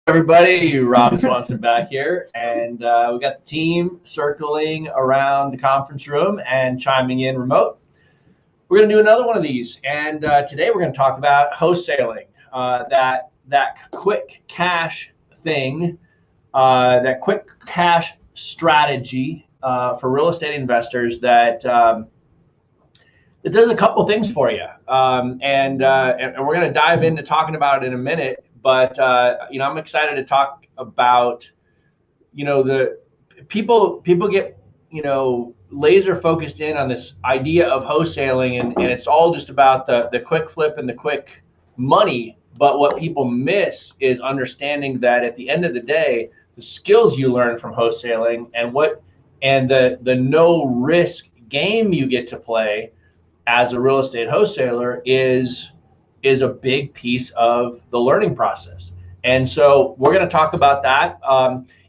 Everybody, Rob Swanson back here, and we got the team circling around the conference room and chiming in remote. We're going to do another one of these, and today we're going to talk about wholesaling, that quick cash thing, that quick cash strategy for real estate investors that it does a couple things for you, and we're going to dive into talking about it in a minute. But I'm excited to talk about, the people get, laser focused in on this idea of wholesaling, and it's all just about the quick flip and the quick money. But what people miss is understanding that at the end of the day, the skills you learn from wholesaling and the no risk game you get to play as a real estate wholesaler is a big piece of the learning process. And so we're going to talk about that.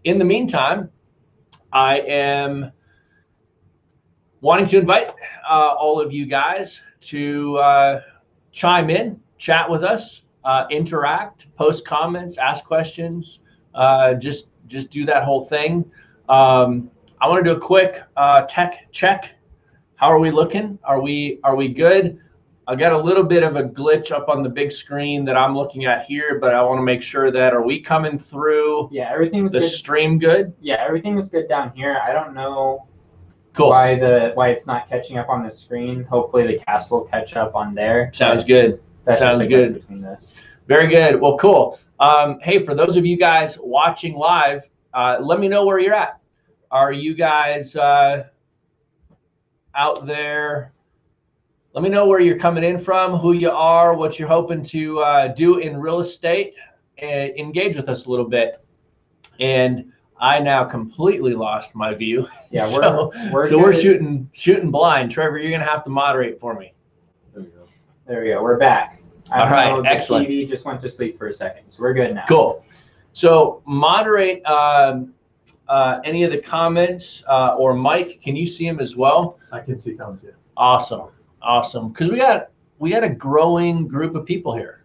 In the meantime, I am wanting to invite all of you guys to chime in, chat with us, interact, post comments, ask questions, just do that whole thing. I want to do a quick tech check. How are we looking? Are we good? I got a little bit of a glitch up on the big screen that I'm looking at here, but I want to make sure that, are we coming through? Yeah, everything's the good. Stream good? Yeah, everything was good down here. I don't know cool. why it's not catching up on the screen. Hopefully the cast will catch up on there. Sounds good. That's Sounds good. Between this. Very good. Well, cool. Hey, for those of you guys watching live, let me know where you're at. Are you guys out there? Let me know where you're coming in from, who you are, what you're hoping to do in real estate, and engage with us a little bit. And I now completely lost my view. Yeah, we're shooting blind. Trevor, you're gonna have to moderate for me. There we go. We're back. All right, excellent. The TV just went to sleep for a second, so we're good now. Cool. So moderate any of the comments, or Mike, can you see them as well? I can see comments, yeah. Awesome, because we got a growing group of people here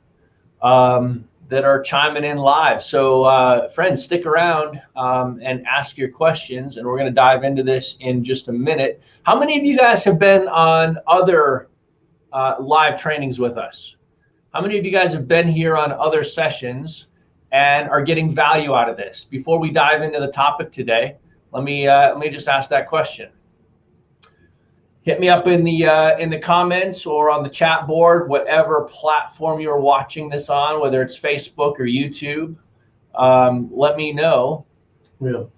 that are chiming in live. So friends, stick around and ask your questions, and we're going to dive into this in just a minute. How many of you guys have been on other live trainings with us? How many of you guys have been here on other sessions and are getting value out of this? Before we dive into the topic today, let me just ask that question. Hit me up in the comments or on the chat board, whatever platform you're watching this on, whether it's Facebook or YouTube. Let me know. We have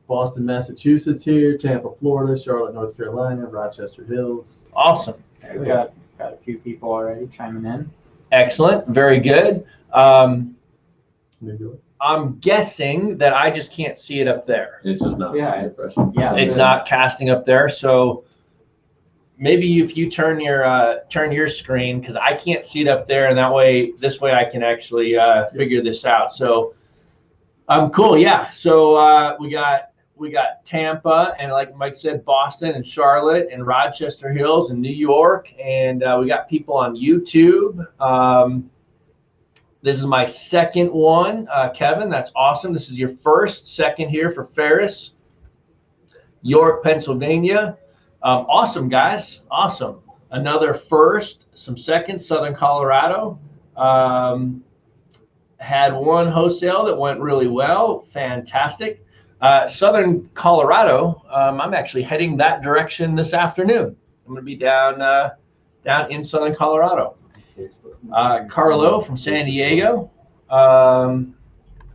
Boston, Massachusetts here, Tampa, Florida, Charlotte, North Carolina, Rochester Hills. Awesome. We got a few people already chiming in. Excellent. Very good. New York. I'm guessing that I just can't see it up there. It's just not. It's not casting up there. So maybe if you turn your screen, because I can't see it up there, and this way I can actually figure this out. So cool. Yeah. So we got Tampa, and like Mike said, Boston and Charlotte and Rochester Hills and New York, and we got people on YouTube. This is my second one, Kevin. That's awesome. This is your second here for Ferris, York, Pennsylvania. Awesome, guys. Awesome. Another first, some seconds, Southern Colorado. Had one wholesale that went really well. Fantastic. Southern Colorado, I'm actually heading that direction this afternoon. I'm going to be down in Southern Colorado. Carlo from San Diego.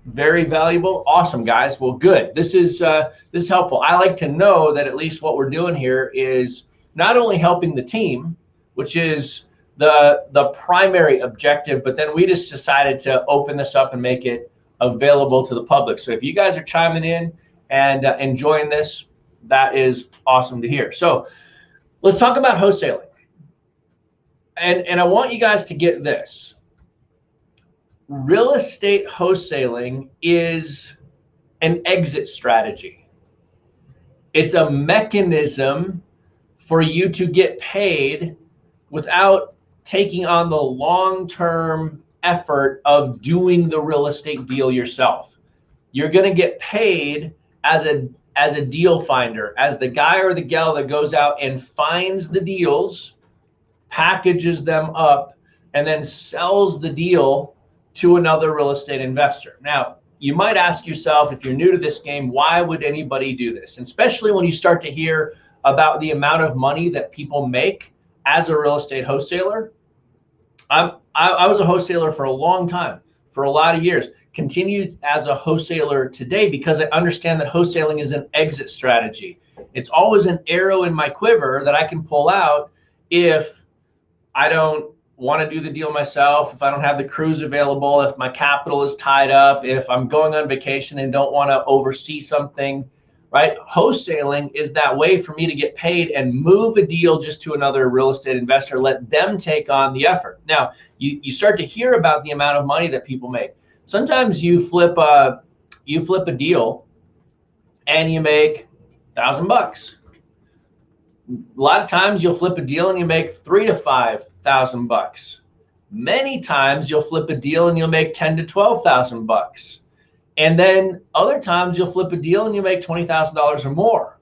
Very valuable. Awesome, guys. Well, good. This is helpful. I like to know that at least what we're doing here is not only helping the team, which is the primary objective, but then we just decided to open this up and make it available to the public. So if you guys are chiming in and enjoying this, that is awesome to hear. So let's talk about wholesaling. And I want you guys to get this. Real estate wholesaling is an exit strategy. It's a mechanism for you to get paid without taking on the long-term effort of doing the real estate deal yourself. You're going to get paid as a deal finder, as the guy or the gal that goes out and finds the deals, packages them up, and then sells the deal to another real estate investor. Now, you might ask yourself, if you're new to this game, why would anybody do this? And especially when you start to hear about the amount of money that people make as a real estate wholesaler. I was a wholesaler for a long time, for a lot of years, continued as a wholesaler today because I understand that wholesaling is an exit strategy. It's always an arrow in my quiver that I can pull out if I don't want to do the deal myself, if I don't have the crews available, if my capital is tied up, if I'm going on vacation and don't want to oversee something, right? Wholesaling is that way for me to get paid and move a deal just to another real estate investor, let them take on the effort. Now, you start to hear about the amount of money that people make. Sometimes you flip a deal and you make $1,000. A lot of times you'll flip a deal and you make $3,000 to $5,000. Many times you'll flip a deal and you'll make $10,000 to $12,000. And then other times you'll flip a deal and you make $20,000 or more.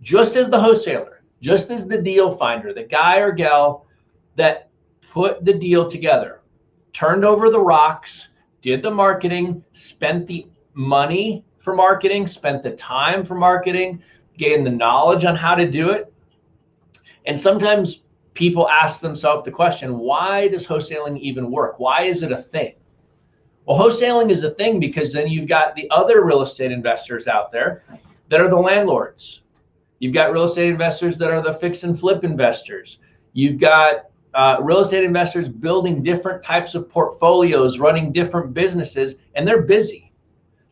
Just as the wholesaler, just as the deal finder, the guy or gal that put the deal together, turned over the rocks, did the marketing, spent the money for marketing, spent the time for marketing, gained the knowledge on how to do it. And sometimes people ask themselves the question, why does wholesaling even work? Why is it a thing? Well, wholesaling is a thing because then you've got the other real estate investors out there that are the landlords. You've got real estate investors that are the fix and flip investors. You've got real estate investors building different types of portfolios, running different businesses, and they're busy.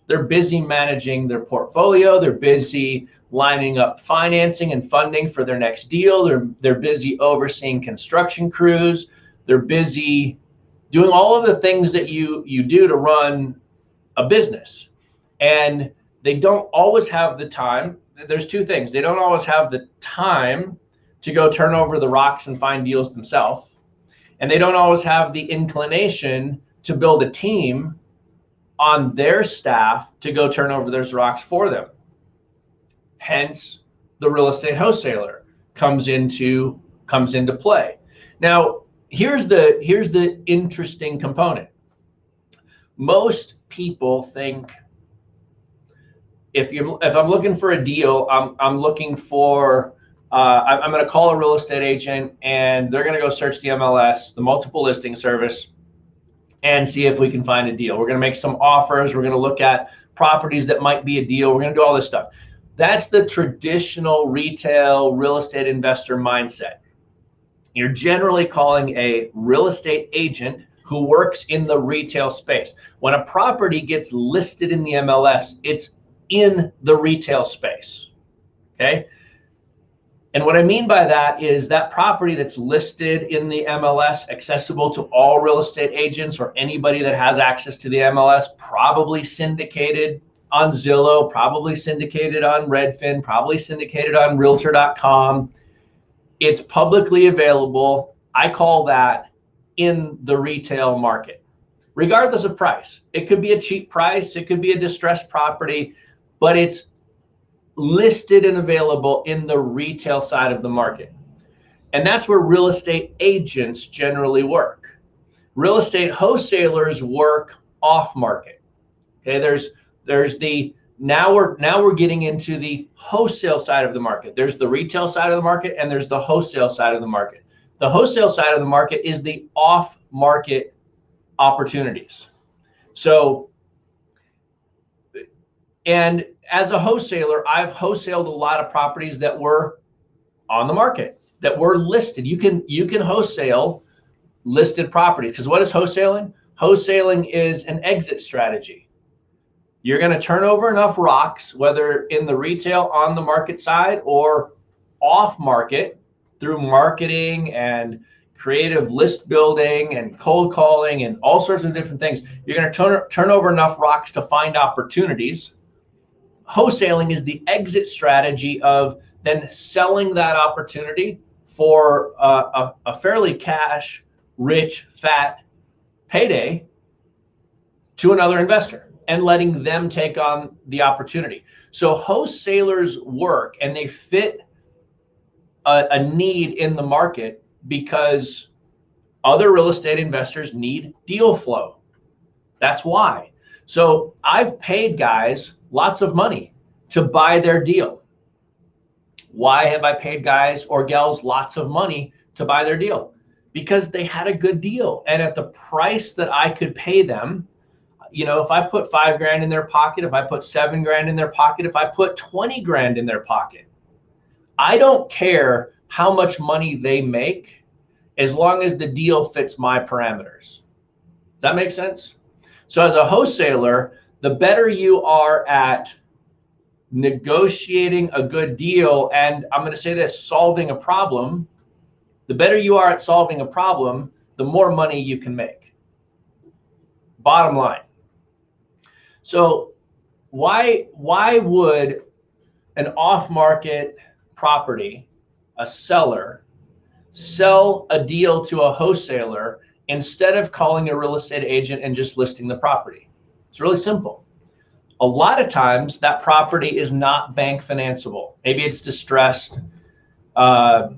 They're busy managing their portfolio. They're busy lining up financing and funding for their next deal. They're busy overseeing construction crews. They're busy doing all of the things that you do to run a business. And they don't always have the time. There's two things. They don't always have the time to go turn over the rocks and find deals themselves. And they don't always have the inclination to build a team on their staff to go turn over those rocks for them. Hence, the real estate wholesaler comes into play. Now, here's the interesting component. Most people think if I'm looking for a deal, I'm looking for I'm going to call a real estate agent and they're going to go search the MLS, the multiple listing service, and see if we can find a deal. We're going to make some offers. We're going to look at properties that might be a deal. We're going to do all this stuff. That's the traditional retail real estate investor mindset. You're generally calling a real estate agent who works in the retail space. When a property gets listed in the MLS, it's in the retail space, okay? And what I mean by that is that property that's listed in the MLS, accessible to all real estate agents or anybody that has access to the MLS, probably syndicated on Zillow, probably syndicated on Redfin, probably syndicated on Realtor.com. It's publicly available. I call that in the retail market, regardless of price. It could be a cheap price. It could be a distressed property, but it's listed and available in the retail side of the market. And that's where real estate agents generally work. Real estate wholesalers work off market. Okay, there's the now we're getting into the wholesale side of the market. There's the retail side of the market and there's the wholesale side of the market. The wholesale side of the market is the off market opportunities. So, and as a wholesaler, I've wholesaled a lot of properties that were on the market, that were listed. You can wholesale listed properties, because what is wholesaling? Wholesaling is an exit strategy. You're going to turn over enough rocks, whether in the retail on the market side or off market, through marketing and creative list building and cold calling and all sorts of different things. You're going to turn over enough rocks to find opportunities. Wholesaling is the exit strategy of then selling that opportunity for a fairly cash rich, fat payday to another investor and letting them take on the opportunity. So wholesalers work and they fit a need in the market because other real estate investors need deal flow. That's why. So I've paid guys lots of money to buy their deal. Why have I paid guys or gals lots of money to buy their deal? Because they had a good deal. And at the price that I could pay them, you know, if I put $5,000 in their pocket, if I put $7,000 in their pocket, if I put 20 grand in their pocket, I don't care how much money they make as long as the deal fits my parameters. Does that make sense? So as a wholesaler, the better you are at negotiating a good deal, and I'm going to say this, solving a problem, the better you are at solving a problem, the more money you can make. Bottom line. So why would an off-market property, a seller, sell a deal to a wholesaler instead of calling a real estate agent and just listing the property? It's really simple. A lot of times that property is not bank financeable. Maybe it's distressed, and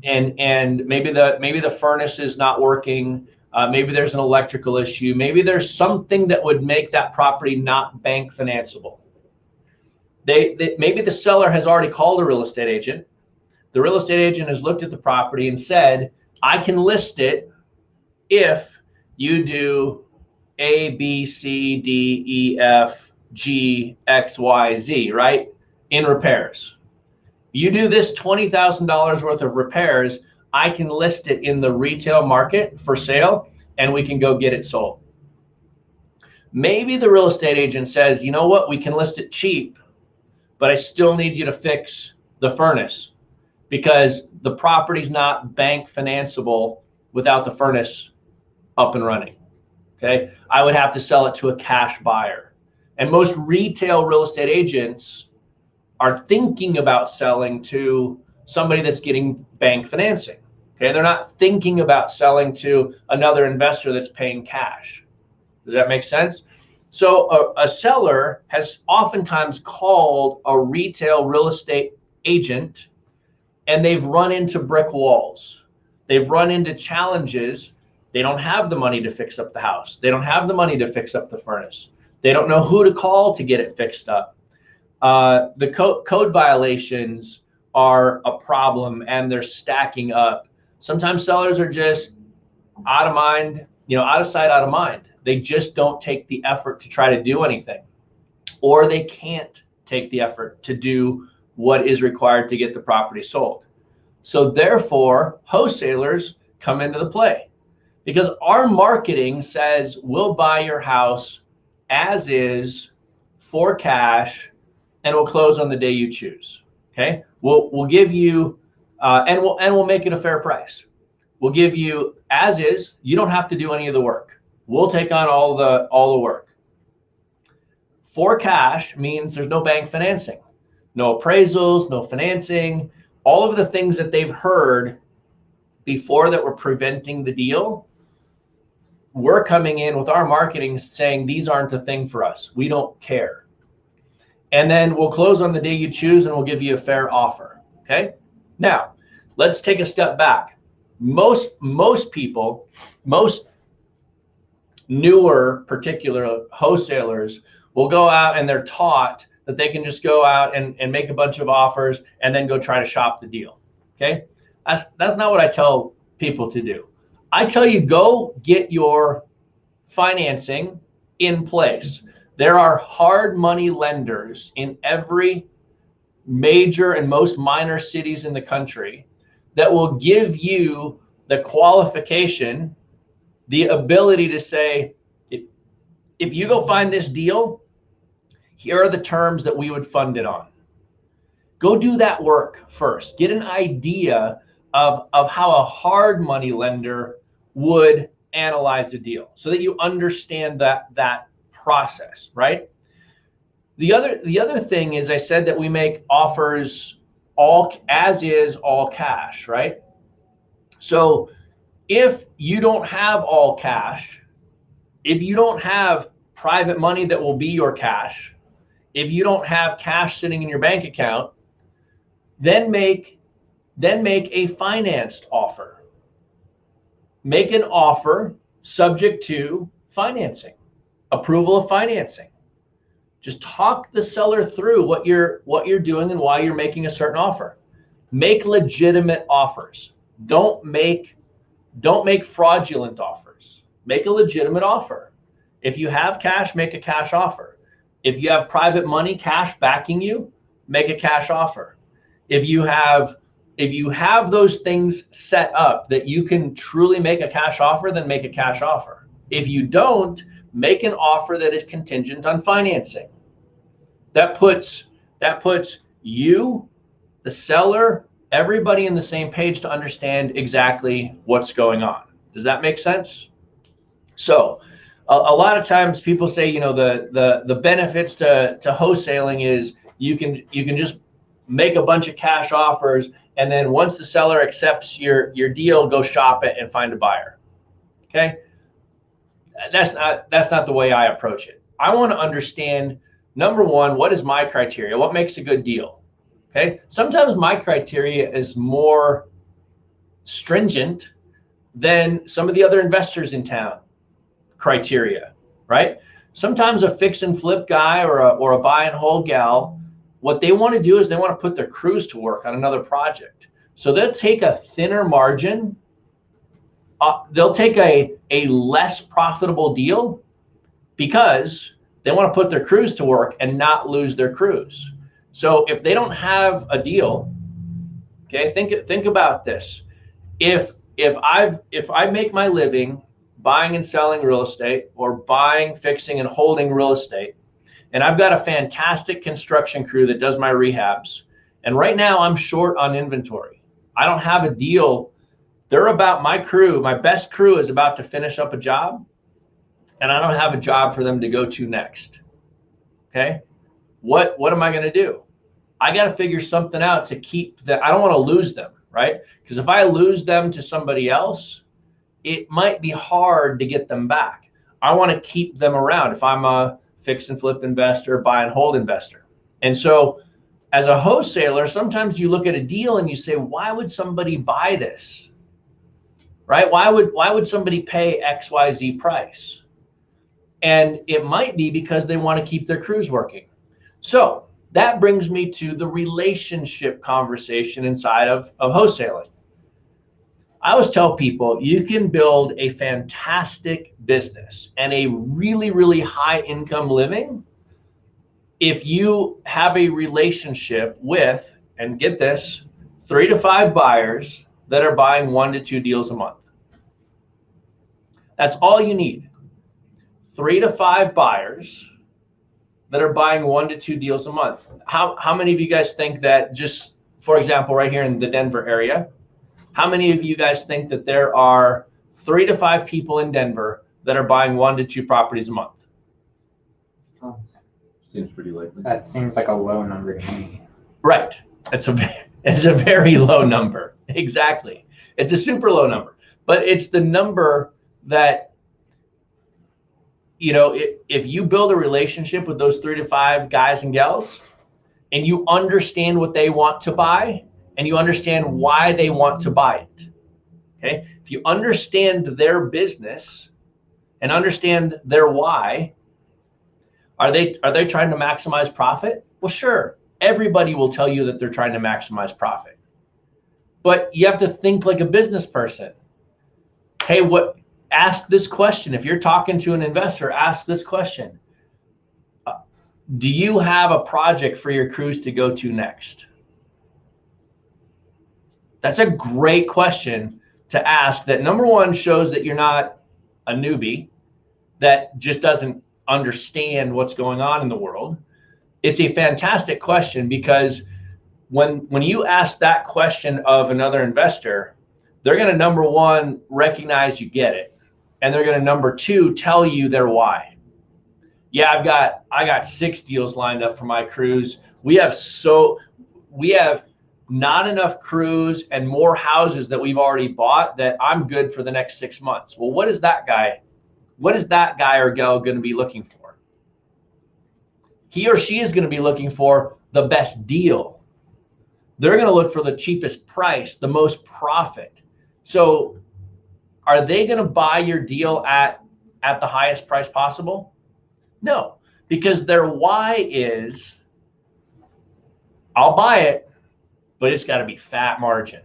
maybe the furnace is not working. Maybe there's an electrical issue. Maybe there's something that would make that property not bank financeable. Maybe the seller has already called a real estate agent. The real estate agent has looked at the property and said, I can list it if you do A, B, C, D, E, F, G, X, Y, Z, right? In repairs. You do this $20,000 worth of repairs, I can list it in the retail market for sale and we can go get it sold. Maybe the real estate agent says, you know what, we can list it cheap, but I still need you to fix the furnace because the property's not bank financeable without the furnace up and running. Okay, I would have to sell it to a cash buyer. And most retail real estate agents are thinking about selling to somebody that's getting bank financing. Okay, they're not thinking about selling to another investor that's paying cash. Does that make sense? So a seller has oftentimes called a retail real estate agent and they've run into brick walls. They've run into challenges. They don't have the money to fix up the house. They don't have the money to fix up the furnace. They don't know who to call to get it fixed up. The code violations are a problem and they're stacking up. Sometimes sellers are just out of mind, you know, out of sight, out of mind. They just don't take the effort to try to do anything, or they can't take the effort to do what is required to get the property sold. So therefore, wholesalers come into the play because our marketing says we'll buy your house as is for cash and we'll close on the day you choose. Okay, we'll give you and we'll make it a fair price. We'll give you as is. You don't have to do any of the work. We'll take on all the work. For cash means there's no bank financing, no appraisals, no financing, all of the things that they've heard before that were preventing the deal. We're coming in with our marketing saying these aren't a thing for us. We don't care. And then we'll close on the day you choose and we'll give you a fair offer. Okay. Now let's take a step back. Most people, most newer particular wholesalers will go out and they're taught that they can just go out and make a bunch of offers and then go try to shop the deal. Okay. That's not what I tell people to do. I tell you, go get your financing in place. There are hard money lenders in every major and most minor cities in the country that will give you the qualification, the ability to say, if you go find this deal, here are the terms that we would fund it on. Go do that work first. Get an idea of how a hard money lender would analyze a deal so that you understand that process, right? The other thing is I said that we make offers all as is, all cash, right? So If you don't have all cash, if you don't have private money that will be your cash, if you don't have cash sitting in your bank account, then make a financed offer. Make an offer subject to financing, approval of financing. Just talk the seller through what you're doing and why you're making a certain offer. Make legitimate offers. Don't make fraudulent offers. Make a legitimate offer. If you have cash, make a cash offer. If you have private money, cash backing you, make a cash offer. If you have those things set up that you can truly make a cash offer, then make a cash offer. If you don't, make an offer that is contingent on financing. That puts you, the seller, everybody in the same page to understand exactly what's going on. Does that make sense? So a lot of times people say, you know, the benefits to wholesaling is you can just make a bunch of cash offers, and then once the seller accepts your deal, go shop it and find a buyer. Okay? That's not the way I approach it. I want to understand, number one, what is my criteria? What makes a good deal? Okay? Sometimes my criteria is more stringent than some of the other investors in town criteria, right? Sometimes a fix and flip guy or a buy and hold gal, what they want to do is they want to put their crews to work on another project. So they'll take a thinner margin. They'll take a less profitable deal because they want to put their crews to work and not lose their crews. So if they don't have a deal, okay, think about this. If I make my living buying and selling real estate, or buying, fixing, and holding real estate, and I've got a fantastic construction crew that does my rehabs, and right now I'm short on inventory. I don't have a deal. They're about my crew. My best crew is about to finish up a job, and I don't have a job for them to go to next. Okay? What am I going to do? I got to figure something out to keep that. I don't want to lose them, right? Because if I lose them to somebody else, it might be hard to get them back. I want to keep them around if I'm a fix and flip investor, buy and hold investor. And so as a wholesaler, sometimes you look at a deal and you say, why would somebody buy this? Right? Why would somebody pay XYZ price? And it might be because they want to keep their crews working. So that brings me to the relationship conversation inside of wholesaling. I always tell people you can build a fantastic business and a really, really high income living if you have a relationship with, and get this, 3 to 5 buyers that are buying 1 to 2 deals a month. That's all you need. 3 to 5 buyers that are buying 1 to 2 deals a month. How many of you guys think that, just for example, right here in the Denver area, how many of you guys think that there are 3 to 5 people in Denver that are buying 1 to 2 properties a month? Seems pretty likely. That seems like a low number to me. Right. It's a very low number. Exactly. It's a super low number. But it's the number that, you know, if you build a relationship with those 3 to 5 guys and gals, and you understand what they want to buy, and you understand why they want to buy it, okay? If you understand their business and understand their why, are they trying to maximize profit? Well, sure. Everybody will tell you that they're trying to maximize profit. But you have to think like a business person. Hey, ask this question. If you're talking to an investor, ask this question. Do you have a project for your crews to go to next? That's a great question to ask, that number one shows that you're not a newbie that just doesn't understand what's going on in the world. It's a fantastic question, because when you ask that question of another investor, they're going to, number one, recognize you get it. And they're going to, number two, tell you their why. Yeah, I got 6 deals lined up for my crews. We have not enough crews and more houses that we've already bought that I'm good for the next 6 months. Well, what is that guy or gal going to be looking for? He or she is going to be looking for the best deal. They're going to look for the cheapest price, the most profit. So are they going to buy your deal at the highest price possible? No, because their why is, I'll buy it, but it's got to be fat margin.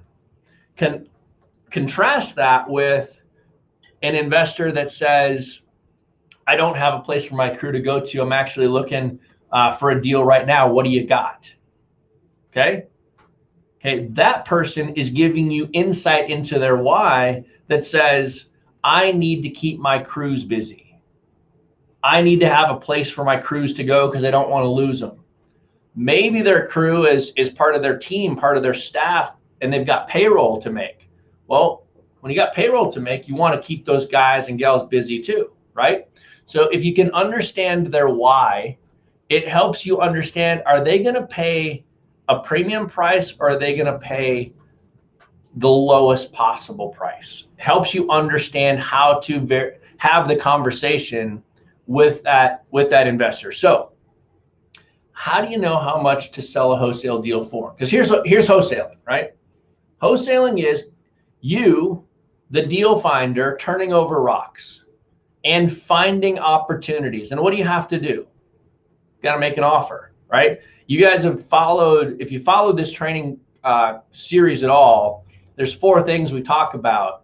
Contrast that with an investor that says, I don't have a place for my crew to go to. I'm actually looking for a deal right now. What do you got? Okay. That person is giving you insight into their why that says, I need to keep my crews busy. I need to have a place for my crews to go because I don't want to lose them. Maybe their crew is part of their team, part of their staff, and they've got payroll to make. Well, when you got payroll to make, you want to keep those guys and gals busy too, right? So if you can understand their why, it helps you understand, are they going to pay a premium price or are they going to pay the lowest possible price? Helps you understand how to have the conversation with that investor. So how do you know how much to sell a wholesale deal for? Because here's wholesaling, right? Wholesaling is you, the deal finder, turning over rocks and finding opportunities. And what do you have to do? You got to make an offer, right? You guys have followed, if you followed this training series at all, there's 4 things we talk about.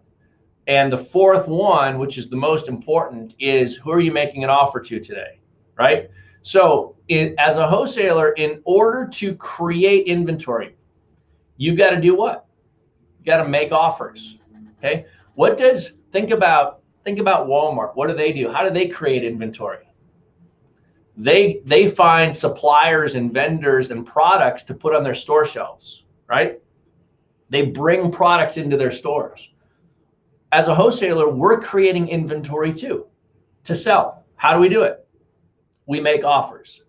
And the 4th one, which is the most important, is who are you making an offer to today, right? So as a wholesaler, in order to create inventory, you've got to do what? You got to make offers, okay? Think about Walmart. What do? How do they create inventory? They find suppliers and vendors and products to put on their store shelves, right? They bring products into their stores. As a wholesaler, we're creating inventory too, to sell. How do we do it? We make offers.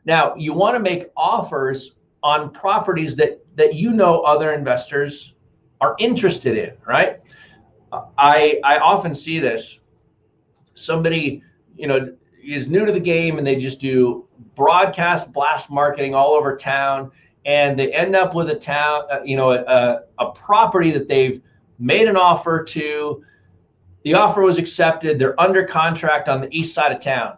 Now, you want to make offers on properties that you know other investors are interested in, right? I often see this. Somebody, is new to the game and they just do broadcast blast marketing all over town, and they end up with a property that they've made an offer to. The offer was accepted. They're under contract on the east side of town,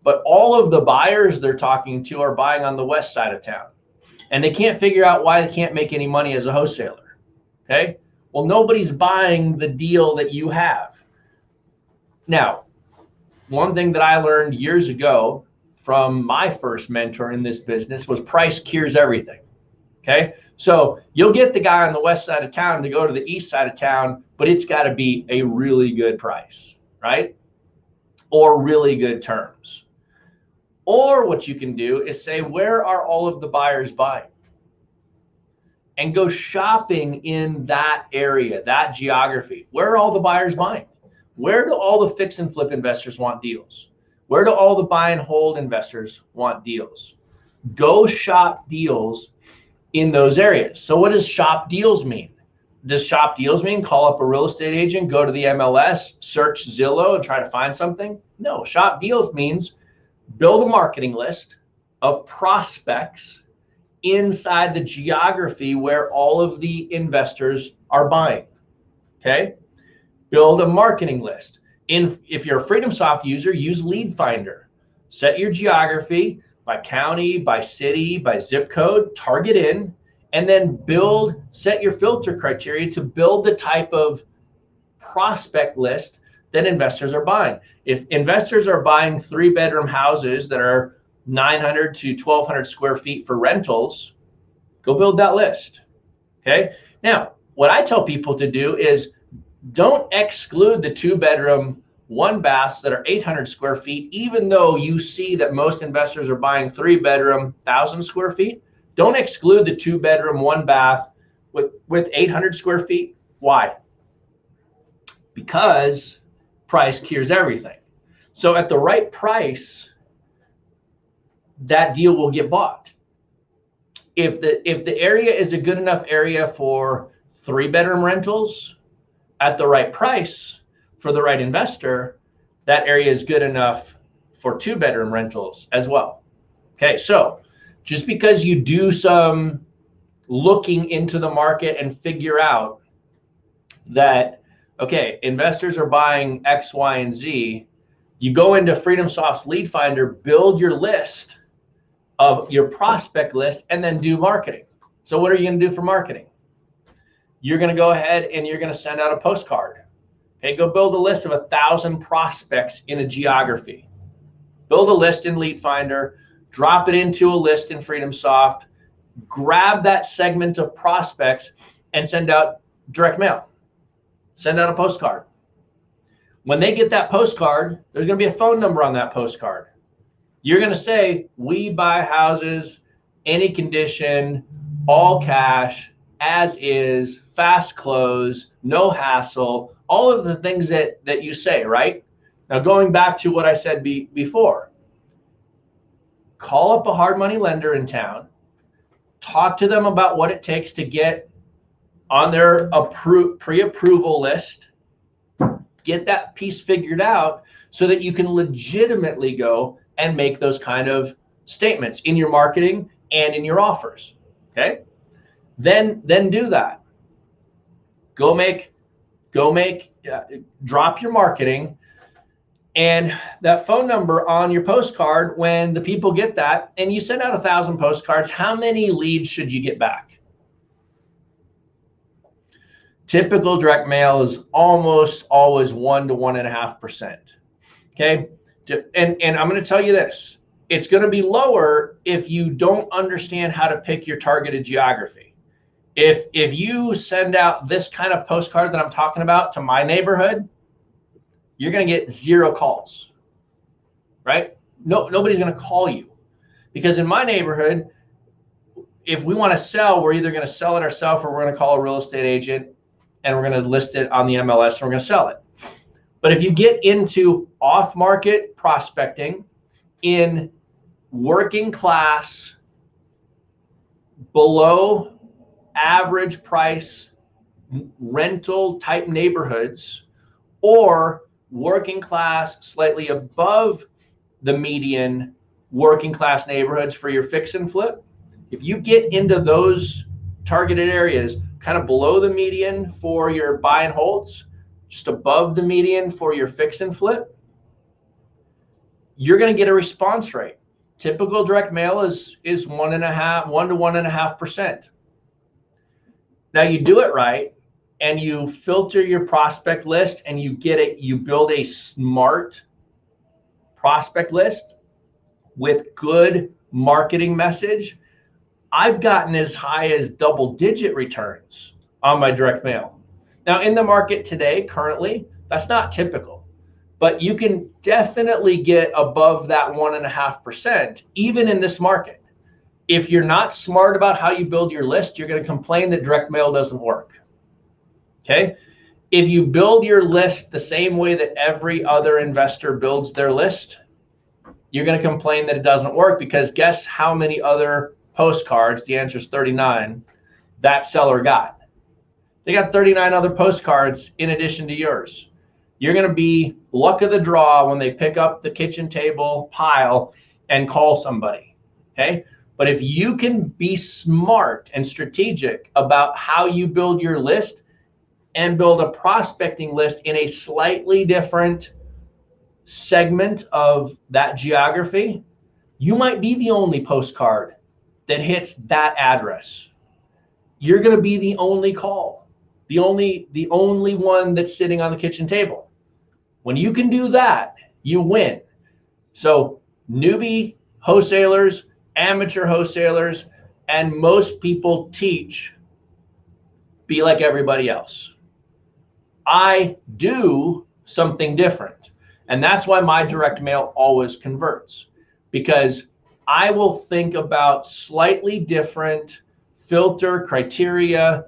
but all of the buyers they're talking to are buying on the west side of town, and they can't figure out why they can't make any money as a wholesaler. Okay, well, nobody's buying the deal that you have. Now, one thing that I learned years ago from my first mentor in this business was price cures everything. Okay, so you'll get the guy on the west side of town to go to the east side of town, but it's got to be a really good price, right? Or really good terms. Or what you can do is say, where are all of the buyers buying? And go shopping in that area, that geography. Where are all the buyers buying? Where do all the fix and flip investors want deals? Where do all the buy and hold investors want deals? Go shop deals in those areas. So what does shop deals mean? Does shop deals mean call up a real estate agent, go to the MLS, search Zillow and try to find something? No, shop deals means build a marketing list of prospects inside the geography where all of the investors are buying, okay? Build a marketing list. If you're a FreedomSoft user, use Lead Finder. Set your geography by county, by city, by zip code, target in, and then set your filter criteria to build the type of prospect list that investors are buying. If investors are buying 3-bedroom houses that are 900 to 1,200 square feet for rentals, go build that list, okay? Now, what I tell people to do is don't exclude the 2-bedroom, 1-baths that are 800 square feet, even though you see that most investors are buying 3-bedroom, 1,000 square feet. Don't exclude the 2-bedroom, 1-bath with 800 square feet. Why? Because price cures everything. So at the right price, that deal will get bought. if the area is a good enough area for 3-bedroom rentals at the right price for the right investor, that area is good enough for 2-bedroom rentals as well. Okay, so just because you do some looking into the market and figure out that, okay, investors are buying X, Y, and Z, you go into FreedomSoft's Lead Finder, build your list of your prospect list, and then do marketing. So what are you going to do for marketing? You're going to go ahead and you're going to send out a postcard. Okay, go build a list of 1,000 prospects in a geography. Build a list in Lead Finder, drop it into a list in FreedomSoft, grab that segment of prospects and send out direct mail. Send out a postcard. When they get that postcard, there's going to be a phone number on that postcard. You're going to say, we buy houses, any condition, all cash, as is, fast close, no hassle, all of the things that you say, right? Now, going back to what I said before, call up a hard money lender in town, talk to them about what it takes to get on their pre-approval list, get that piece figured out so that you can legitimately go and make those kind of statements in your marketing and in your offers. Okay, then do that. Drop your marketing and that phone number on your postcard. When the people get that and you send out 1,000 postcards, how many leads should you get back? Typical direct mail is almost always 1 to 1.5%. Okay, and I'm going to tell you this: it's going to be lower if you don't understand how to pick your targeted geography. If you send out this kind of postcard that I'm talking about to my neighborhood, you're going to get 0 calls, right? Nobody's going to call you, because in my neighborhood, if we want to sell, we're either going to sell it ourselves or we're going to call a real estate agent and we're going to list it on the MLS and we're going to sell it. But if you get into off-market prospecting in working class, below average price rental type neighborhoods, or working class, slightly above the median working class neighborhoods for your fix and flip, if you get into those targeted areas, kind of below the median for your buy and holds, just above the median for your fix and flip, you're going to get a response rate. Typical direct mail is 1 to 1.5%. Now you do it right and you filter your prospect list and you build a smart prospect list with good marketing message. I've gotten as high as double-digit returns on my direct mail. Now in the market today, currently, that's not typical, but you can definitely get above that 1.5% even in this market. If you're not smart about how you build your list, you're going to complain that direct mail doesn't work. Okay? If you build your list the same way that every other investor builds their list, you're going to complain that it doesn't work, because guess how many other postcards, the answer is 39, that seller got. They got 39 other postcards in addition to yours. You're going to be luck of the draw when they pick up the kitchen table pile and call somebody. Okay? But if you can be smart and strategic about how you build your list and build a prospecting list in a slightly different segment of that geography, you might be the only postcard that hits that address. You're going to be the only call, the only one that's sitting on the kitchen table. When you can do that, you win. So newbie wholesalers, amateur wholesalers, and most people teach be like everybody else. I do something different. And that's why my direct mail always converts, because I will think about slightly different filter criteria,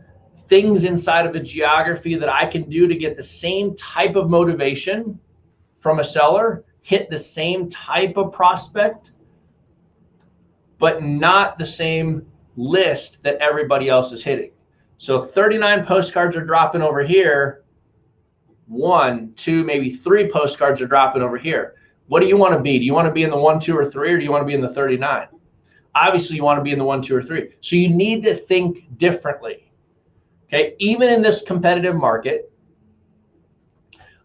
things inside of a geography that I can do to get the same type of motivation from a seller, hit the same type of prospect, but not the same list that everybody else is hitting. So 39 postcards are dropping over here. 1, 2, maybe 3 postcards are dropping over here. What do you want to be? Do you want to be in the 1, 2, or 3, or do you want to be in the 39? Obviously, you want to be in the 1, 2, or 3. So you need to think differently. Okay, even in this competitive market,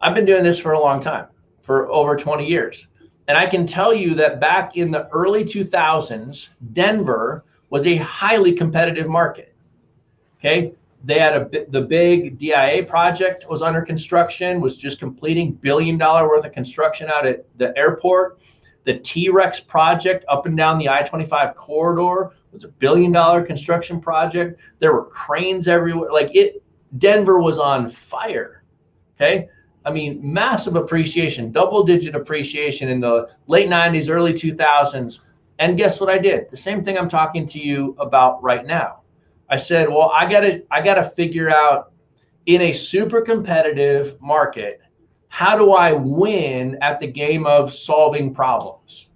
I've been doing this for a long time, for over 20 years. And I can tell you that back in the early 2000s, Denver was a highly competitive market. Okay, they had the big DIA project was under construction, was just completing $1 billion worth of construction out at the airport. The T-Rex project up and down the I-25 corridor was a $1 billion construction project. There were cranes everywhere. Denver was on fire. Okay, I mean, massive appreciation, double-digit appreciation in the late 90s, early 2000s. And guess what I did? The same thing I'm talking to you about right now. I said, well, I gotta figure out, in a super competitive market, how do I win at the game of solving problems?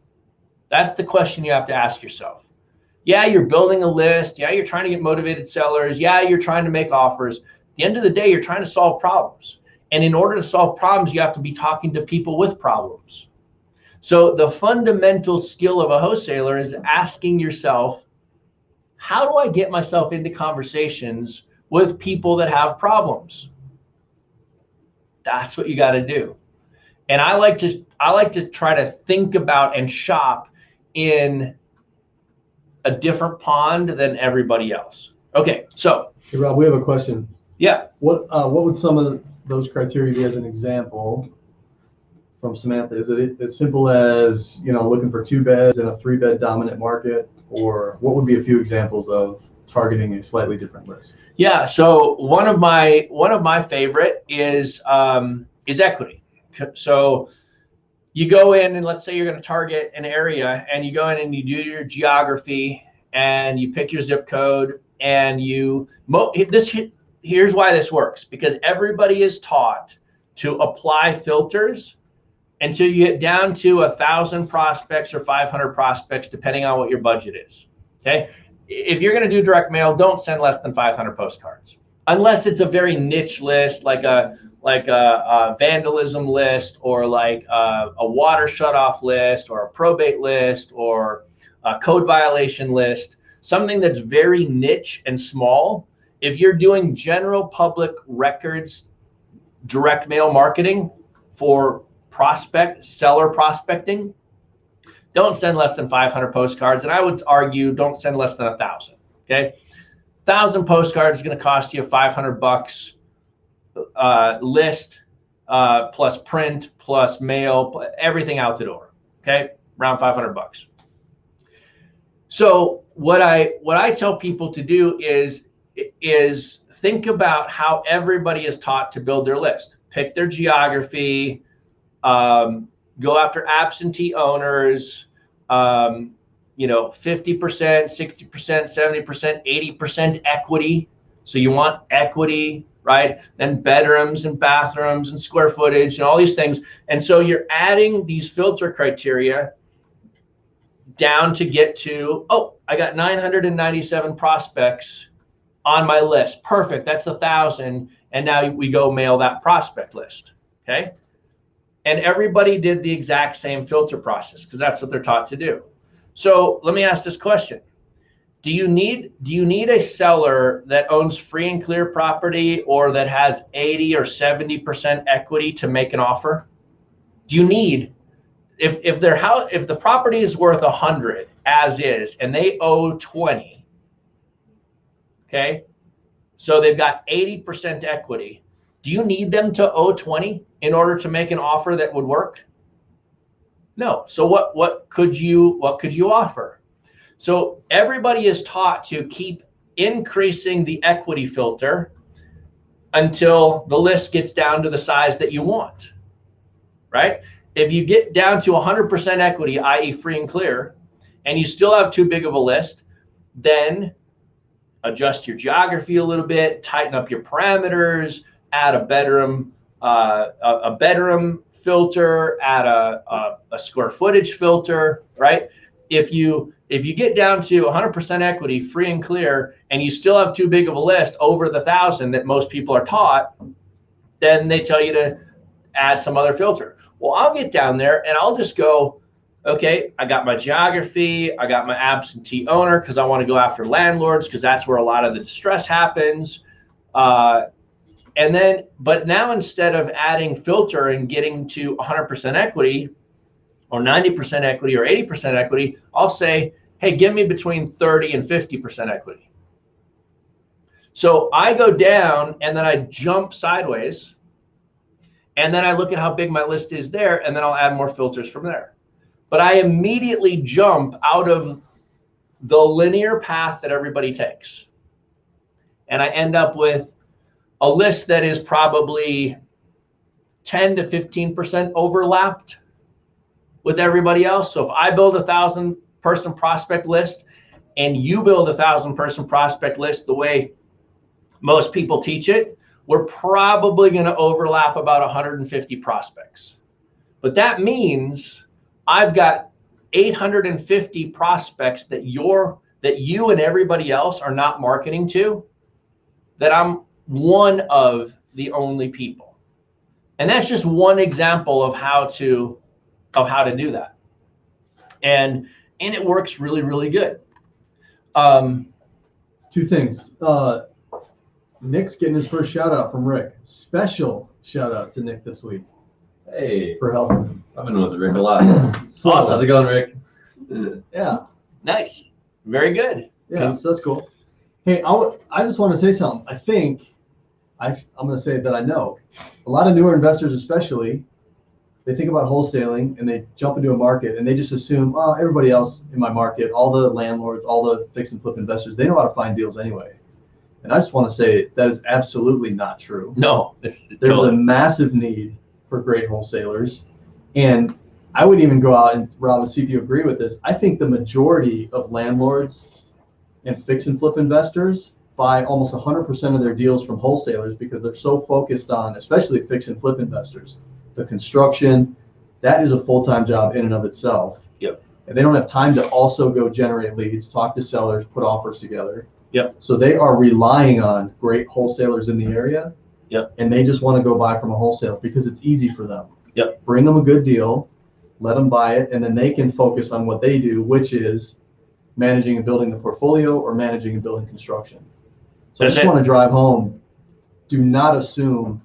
That's the question you have to ask yourself. Yeah, you're building a list. Yeah, you're trying to get motivated sellers. Yeah, you're trying to make offers. At the end of the day, you're trying to solve problems. And in order to solve problems, you have to be talking to people with problems. So the fundamental skill of a wholesaler is asking yourself, how do I get myself into conversations with people that have problems? That's what you got to do. And I like to try to think about and shop in a different pond than everybody else. Okay, so hey, Rob, we have a question. Yeah. What would some of those criteria be as an example from Samantha? Is it as simple as, looking for 2 beds in a 3-bed dominant market, or what would be a few examples of targeting a slightly different list? Yeah. So one of my favorite is equity. So you go in and let's say you're going to target an area, and you go in and you do your geography and you pick your zip code, and here's why this works, because everybody is taught to apply filters until you get down to 1,000 prospects or 500 prospects, depending on what your budget is. Okay, if you're going to do direct mail, don't send less than 500 postcards, unless it's a very niche list, like a vandalism list, or like a water shutoff list, or a probate list, or a code violation list, something that's very niche and small. If you're doing general public records direct mail marketing for seller prospecting, don't send less than 500 postcards. And I would argue don't send less than 1,000. Okay, 1,000 postcards is going to cost you $500 list, plus print, plus mail, everything out the door. Okay, around $500. So what I tell people to do is think about how everybody is taught to build their list. Pick their geography, go after absentee owners, 50%, 60%, 70%, 80% equity. So you want equity, right? Then bedrooms and bathrooms and square footage and all these things. And so you're adding these filter criteria down to get to, oh, I got 997 prospects on my list. Perfect. That's 1,000. And now we go mail that prospect list. Okay. And everybody did the exact same filter process because that's what they're taught to do. So let me ask this question. Do you need a seller that owns free and clear property, or that has 80 or 70% equity to make an offer? Do you need, if the property is worth 100 as is and they owe 20, okay, so they've got 80% equity, do you need them to owe 20 in order to make an offer that would work? No. So what could you offer? So everybody is taught to keep increasing the equity filter until the list gets down to the size that you want, right? If you get down to 100% equity, i.e. free and clear, and you still have too big of a list, then adjust your geography a little bit, tighten up your parameters, add a bedroom filter, add a square footage filter, right? If you If you get down to 100% equity, free and clear, and you still have too big of a list over the 1,000 that most people are taught, then they tell you to add some other filter. Well, I'll get down there and I'll just go, okay, I got my geography, I got my absentee owner because I want to go after landlords because that's where a lot of the distress happens. And then, but now instead of adding filter and getting to 100% equity or 90% equity or 80% equity, I'll say, hey, give me between 30 and 50% equity. So I go down and then I jump sideways and then I look at how big my list is there and then I'll add more filters from there. But I immediately jump out of the linear path that everybody takes. And I end up with a list that is probably 10 to 15% overlapped with everybody else. So if I build 1,000-person prospect list and you build 1,000-person prospect list the way most people teach it, we're probably going to overlap about 150 prospects. But that means I've got 850 prospects that you and everybody else are not marketing to, that I'm one of the only people. And that's just one example of how to do that. And it works really, really good. Two things. Nick's getting his first shout out from Rick. Special shout out to Nick this week. Hey, for helping. I've been with Rick a lot. So, Awesome. How's it going, Rick? Yeah. Nice. Very good. Yeah, so that's cool. Hey, I just want to say something. I think I'm going to say that I know a lot of newer investors, especially, they think about wholesaling and they jump into a market and they just assume, oh, everybody else in my market, all the landlords, all the fix and flip investors, they know how to find deals anyway. And I just want to say that is absolutely not true. No, there's a massive need for great wholesalers. And I would even go out and, Rob, and see if you agree with this. I think the majority of landlords and fix and flip investors buy almost 100% of their deals from wholesalers because they're so focused on, especially fix and flip investors, the construction. That is a full-time job in and of itself. Yep. And they don't have time to also go generate leads, talk to sellers, put offers together. Yep. So they are relying on great wholesalers in the area. Yep. And they just want to go buy from a wholesaler because it's easy for them. Yep. Bring them a good deal, let them buy it, and then they can focus on what they do, which is managing and building the portfolio or managing and building construction. So I just want to drive home. Do not assume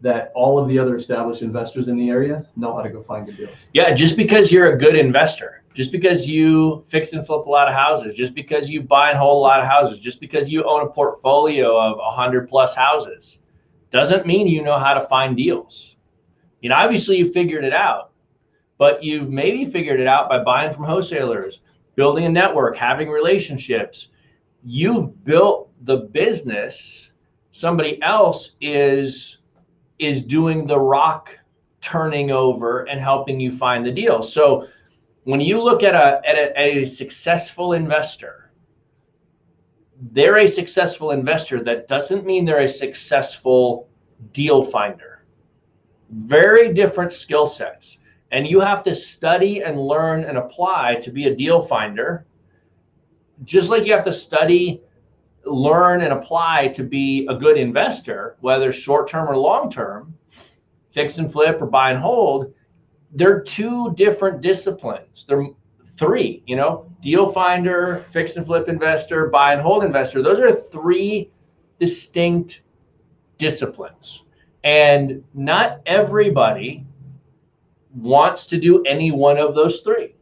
that all of the other established investors in the area know how to go find good deals. Yeah, just because you're a good investor, just because you fix and flip a lot of houses, just because you buy and hold a lot of houses, just because you own a portfolio of 100+ houses, doesn't mean you know how to find deals. You know, obviously you figured it out, but you've maybe figured it out by buying from wholesalers, building a network, having relationships. You've built the business. Somebody else is doing the rock turning over and helping you find the deal. So when you look at a successful investor, they're a successful investor. That doesn't mean they're a successful deal finder. Very different skill sets. And you have to study and learn and apply to be a deal finder, just like you have to study, learn, and apply to be a good investor, whether short-term or long-term, fix and flip or buy and hold. They're two different disciplines. They're three, you know, deal finder, fix and flip investor, buy and hold investor. Those are three distinct disciplines. And not everybody wants to do any one of those three.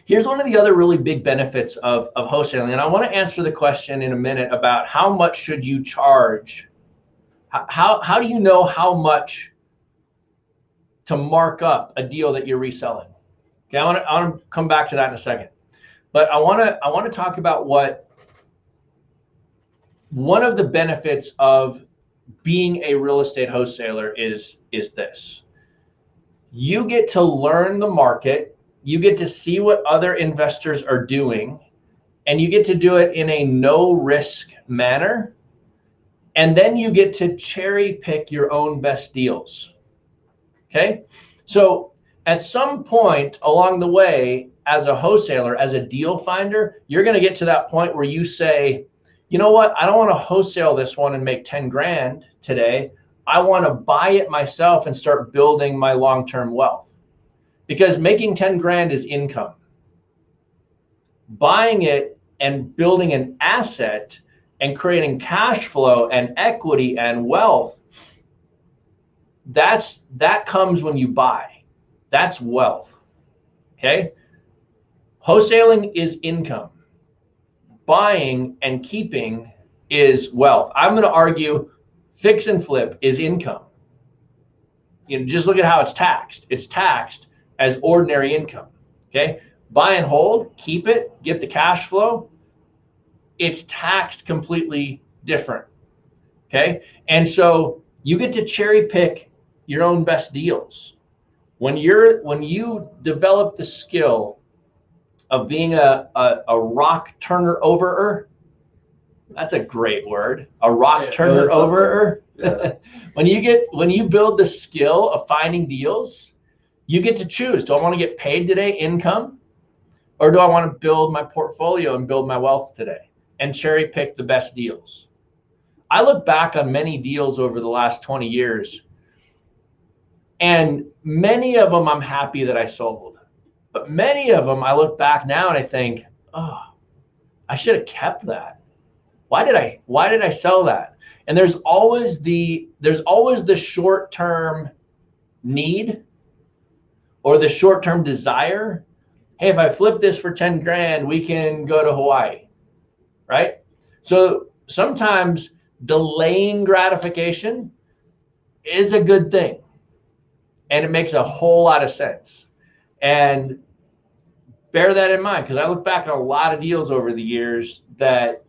Here's one of the other really big benefits of wholesaling. And I want to answer the question in a minute about how much should you charge? How do you know how much to mark up a deal that you're reselling? Okay, I want to come back to that in a second. But I want to talk about what one of the benefits of being a real estate wholesaler is this. You get to learn the market, you get to see what other investors are doing, and you get to do it in a no risk manner. And then you get to cherry pick your own best deals. Okay? So at some point along the way, as a wholesaler, as a deal finder, you're going to get to that point where you say, you know what, I don't want to wholesale this one and make 10 grand today. I want to buy it myself and start building my long-term wealth. Because making 10 grand is income. Buying it and building an asset and creating cash flow and equity and wealth, that comes when you buy. That's wealth. Okay? Wholesaling is income. Buying and keeping is wealth. I'm going to argue fix and flip is income. You know, just look at how it's taxed. It's taxed as ordinary income. Okay? Buy and hold, keep it, get the cash flow. It's taxed completely different. Okay? And so you get to cherry pick your own best deals. When you develop the skill of being a rock turner overer, that's a great word. A rock turner overer. Yeah. When you build the skill of finding deals, you get to choose. Do I want to get paid today, income? Or do I want to build my portfolio and build my wealth today and cherry pick the best deals? I look back on many deals over the last 20 years, and many of them I'm happy that I sold. But many of them I look back now and I think, oh, I should have kept that. Why did I sell that? And there's always the short-term need or the short-term desire. Hey, if I flip this for 10 grand, we can go to Hawaii, right? So sometimes delaying gratification is a good thing, and it makes a whole lot of sense. And bear that in mind, because I look back at a lot of deals over the years that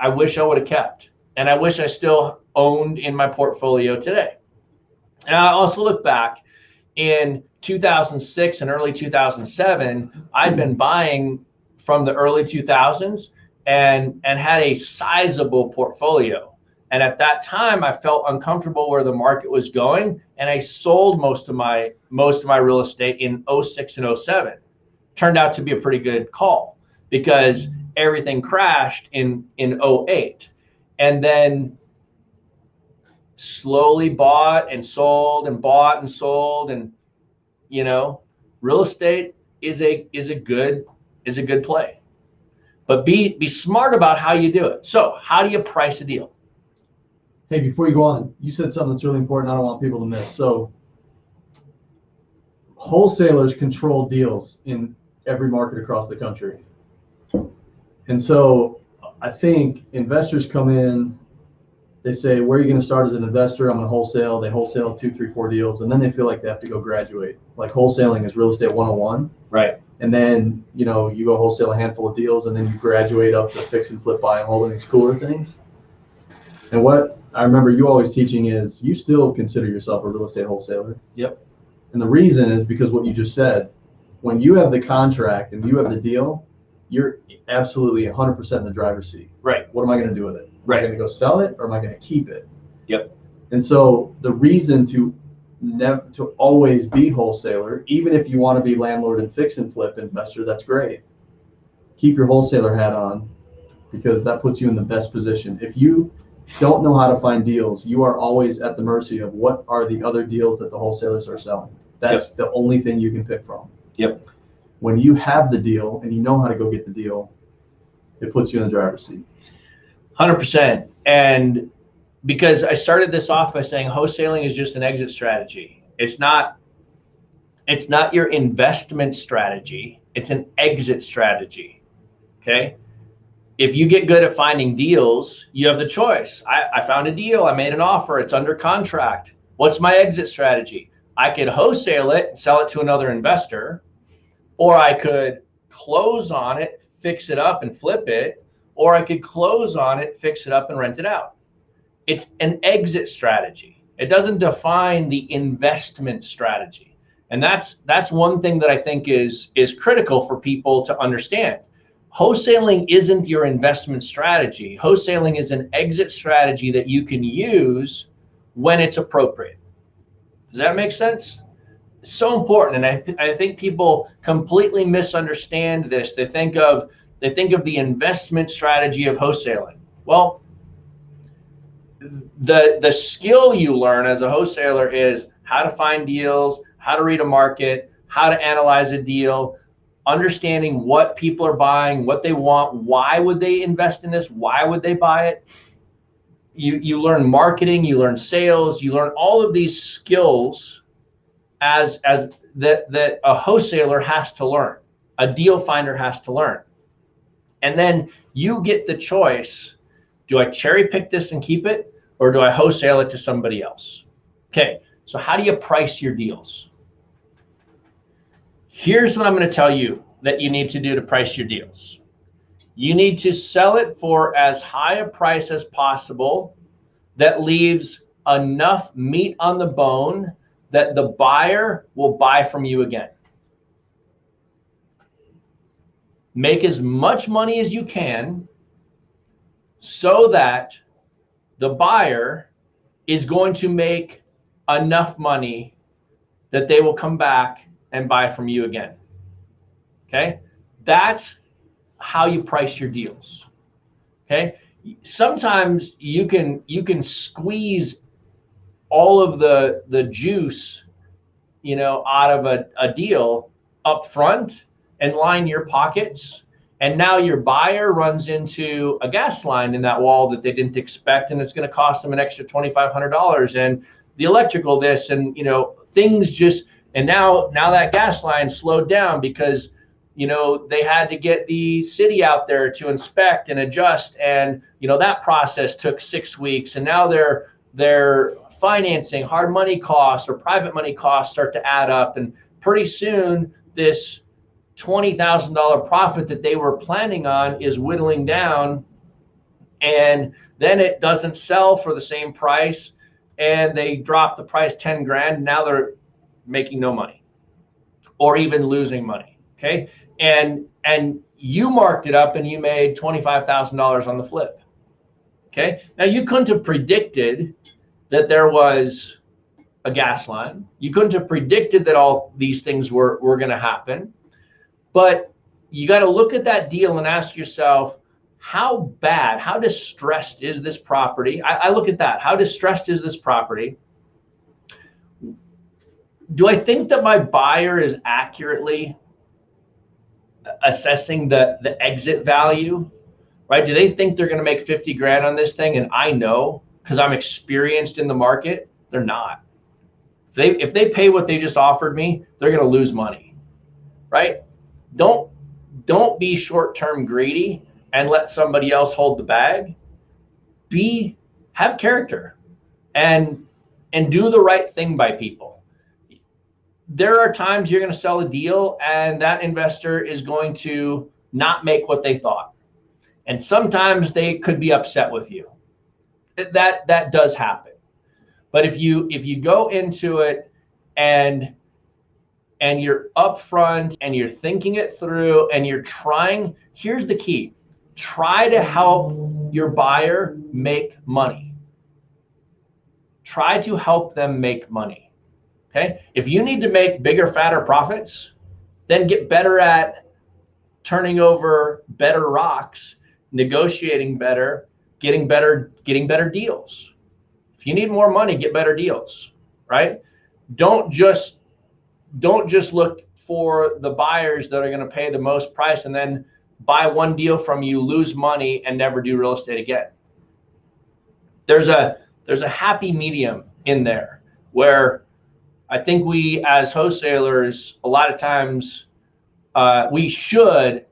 I wish I would have kept, and I wish I still owned in my portfolio today. And I also look back in 2006 and early 2007, I'd been buying from the early 2000s and had a sizable portfolio. And at that time, I felt uncomfortable where the market was going, and I sold most of my real estate in 06 and 07. Turned out to be a pretty good call because everything crashed in 08. And then slowly bought and sold and bought and sold, and you know, real estate is a good play. But be smart about how you do it. So how do you price a deal? Hey, before you go on, you said something that's really important I don't want people to miss. So wholesalers control deals in every market across the country. And so I think investors come in, they say, where are you going to start as an investor? I'm going to wholesale. They wholesale 2, 3, 4 deals, and then they feel like they have to go graduate. Like wholesaling is real estate 101. Right. And then, you know, you go wholesale a handful of deals, and then you graduate up to fix and flip, buy and hold, and these cooler things. And what I remember you always teaching is you still consider yourself a real estate wholesaler. Yep. And the reason is because what you just said, when you have the contract and you have the deal, you're absolutely 100% in the driver's seat. Right. What am I going to do with it? Am Right. I going to go sell it, or am I going to keep it? Yep. And so the reason to always be wholesaler, even if you want to be landlord and fix and flip investor, that's great. Keep your wholesaler hat on, because that puts you in the best position. If you don't know how to find deals, you are always at the mercy of what are the other deals that the wholesalers are selling. That's the only thing you can pick from. Yep. When you have the deal and you know how to go get the deal, it puts you in the driver's seat. 100%. And because I started this off by saying wholesaling is just an exit strategy. It's not your investment strategy. It's an exit strategy. Okay. If you get good at finding deals, you have the choice. I found a deal. I made an offer. It's under contract. What's my exit strategy? I could wholesale it and sell it to another investor, or I could close on it, fix it up and flip it, or I could close on it, fix it up and rent it out. It's an exit strategy. It doesn't define the investment strategy. And that's one thing that I think is critical for people to understand. Wholesaling isn't your investment strategy. Wholesaling is an exit strategy that you can use when it's appropriate. Does that make sense? so important, and I think people completely misunderstand this. They think of the investment strategy of wholesaling. Well, the skill you learn as a wholesaler is how to find deals, how to read a market, how to analyze a deal, understanding what people are buying, what they want, why would they invest in this, why would they buy it. You learn marketing, you learn sales, you learn all of these skills as that a wholesaler has to learn, a deal finder has to learn. And then you get the choice, do I cherry pick this and keep it, or do I wholesale it to somebody else? Okay, so how do you price your deals? Here's what I'm going to tell you that you need to do to price your deals. You need to sell it for as high a price as possible that leaves enough meat on the bone that the buyer will buy from you again. Make as much money as you can so that the buyer is going to make enough money that they will come back and buy from you again. Okay? That's how you price your deals. Okay? Sometimes you can squeeze all of the juice, out of a deal up front and line your pockets. And now your buyer runs into a gas line in that wall that they didn't expect, and it's going to cost them an extra $2,500. And the electrical this, and things just, and now that gas line slowed down because they had to get the city out there to inspect and adjust, and that process took 6 weeks, and now their financing, hard money costs or private money costs start to add up, and pretty soon this $20,000 profit that they were planning on is whittling down, and then it doesn't sell for the same price, and they drop the price 10 grand. Now they're making no money or even losing money. Okay. And you marked it up and you made $25,000 on the flip. Okay. Now you couldn't have predicted that there was a gas line. You couldn't have predicted that all these things were going to happen. But you got to look at that deal and ask yourself, how bad, how distressed is this property? I look at that. How distressed is this property? Do I think that my buyer is accurately assessing the exit value, right? Do they think they're going to make 50 grand on this thing? And I know, because I'm experienced in the market, they're not. If they pay what they just offered me, they're going to lose money, right? Don't be short-term greedy and let somebody else hold the bag. Have character and do the right thing by people. There are times you're going to sell a deal and that investor is going to not make what they thought. And sometimes they could be upset with you. That does happen. But if you go into it and you're upfront and you're thinking it through and you're trying, here's the key. Try to help your buyer make money. Try to help them make money. Okay? If you need to make bigger, fatter profits, then get better at turning over better rocks, negotiating better, getting better deals. If you need more money, get better deals, right? Don't just look for the buyers that are going to pay the most price and then buy one deal from you, lose money, and never do real estate again. There's a happy medium in there where I think we as wholesalers, a lot of times we should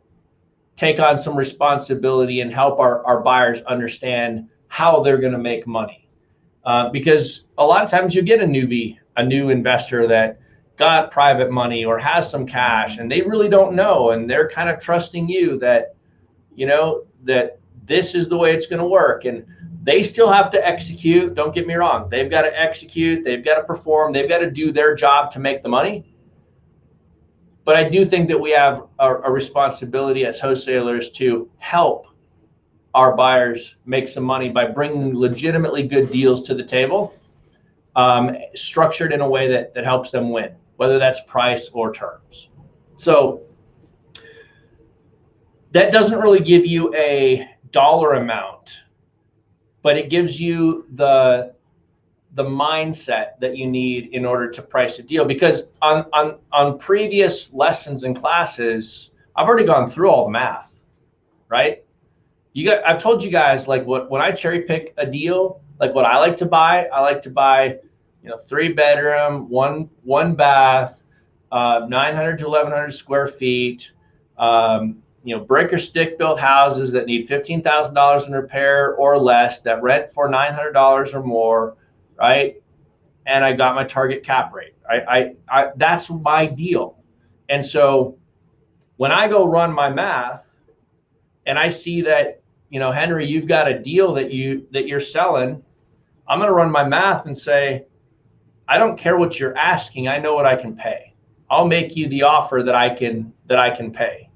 take on some responsibility and help our buyers understand how they're going to make money. Because a lot of times you get a new investor that got private money or has some cash and they really don't know, and they're kind of trusting you that that this is the way it's going to work, and they still have to execute. Don't get me wrong, they've got to execute, they've got to perform, they've got to do their job to make the money. But I do think that we have a responsibility as wholesalers to help our buyers make some money by bringing legitimately good deals to the table, structured in a way that helps them win. whether that's price or terms. So that doesn't really give you a dollar amount, but it gives you the mindset that you need in order to price a deal. Because on previous lessons and classes, I've already gone through all the math, right? I've told you guys, like, when I cherry pick a deal, like what I like to buy, 3-bedroom, one bath, 900 to 1,100 square feet, brick or stick built houses that need $15,000 in repair or less, that rent for $900 or more, right? And I got my target cap rate. That's my deal. And so when I go run my math and I see that, Henry, you've got a deal that you're selling, I'm going to run my math and say, I don't care what you're asking. I know what I can pay. I'll make you the offer that I can pay.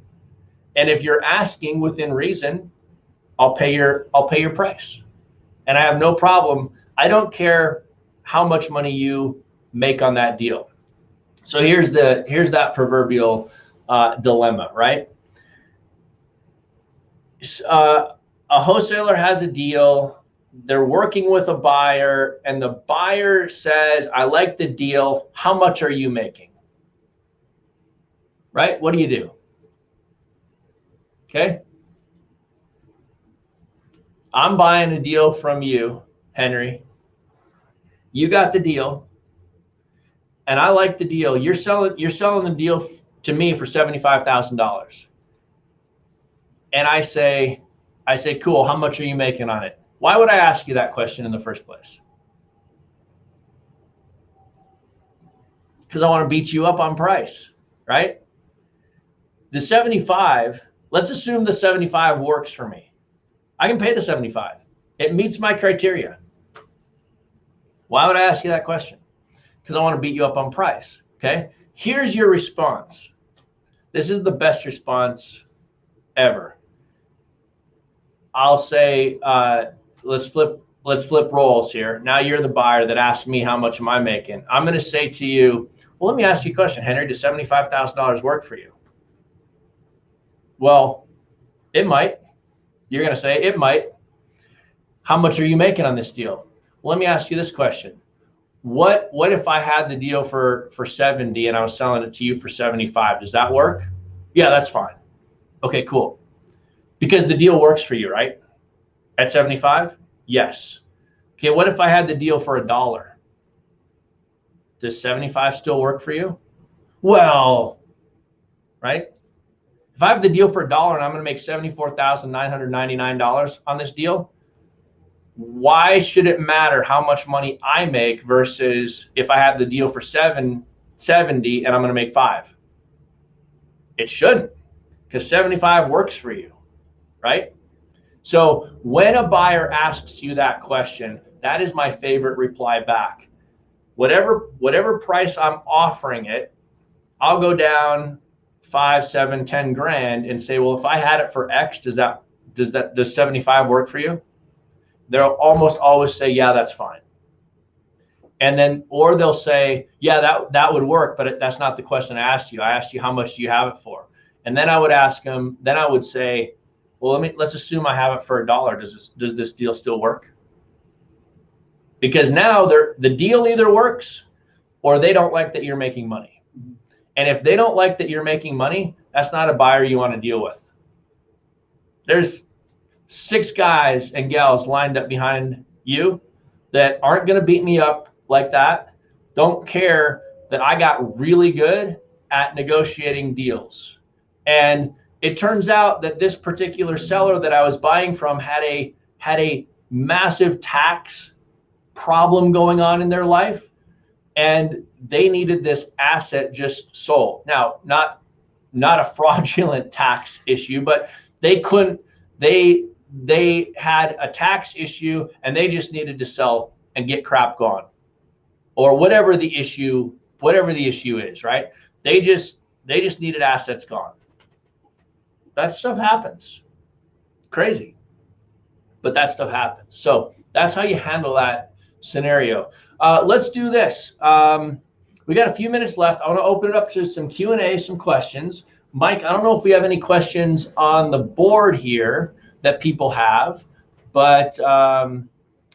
And if you're asking within reason, I'll pay your price. And I have no problem. I don't care how much money you make on that deal. So here's that proverbial dilemma, right? A wholesaler has a deal. They're working with a buyer, and the buyer says, I like the deal. How much are you making? Right? What do you do? Okay. I'm buying a deal from you, Henry. You got the deal, and I like the deal. You're selling the deal to me for $75,000. And I say, cool, how much are you making on it? Why would I ask you that question in the first place? Because I want to beat you up on price, right? The 75, let's assume the 75 works for me. I can pay the 75. It meets my criteria. Why would I ask you that question? Because I want to beat you up on price, okay? Here's your response. This is the best response ever. I'll say, let's flip roles here. Now you're the buyer that asked me, how much am I making? I'm going to say to you, well, let me ask you a question, Henry. Does $75,000 work for you? Well, it might. You're going to say it might. How much are you making on this deal? Well, let me ask you this question. What if I had the deal for 70 and I was selling it to you for 75? Does that work? Yeah, that's fine. Okay, cool. Because the deal works for you, right? At 75? Yes. Okay, what if I had the deal for $1? Does 75 still work for you? Well, right? If I have the deal for $1 and I'm going to make $74,999 on this deal, why should it matter how much money I make versus if I have the deal for $770 and I'm going to make $5? It shouldn't, because 75 works for you, right? So when a buyer asks you that question, that is my favorite reply back. Whatever price I'm offering it, I'll go down 5, 7, 10 grand and say, well, if I had it for X, does 75 work for you? They'll almost always say, yeah, that's fine. And then, or they'll say, yeah, that would work, but that's not the question I asked you. I asked you, how much do you have it for? And then I would ask them, then I would say, well, let's assume I have it for $1. Does this deal still work? Because now the deal either works or they don't like that you're making money. And if they don't like that you're making money, that's not a buyer you want to deal with. There's 6 guys and gals lined up behind you that aren't going to beat me up like that. Don't care that I got really good at negotiating deals. And it turns out that this particular seller that I was buying from had a massive tax problem going on in their life, and they needed this asset just sold. Now, not a fraudulent tax issue, but they had a tax issue and they just needed to sell and get crap gone, or whatever the issue is, right? They just needed assets gone. That stuff happens. Crazy. But that stuff happens. So that's how you handle that scenario. Let's do this. We got a few minutes left. I want to open it up to some Q&A, some questions. Mike, I don't know if we have any questions on the board here that people have, but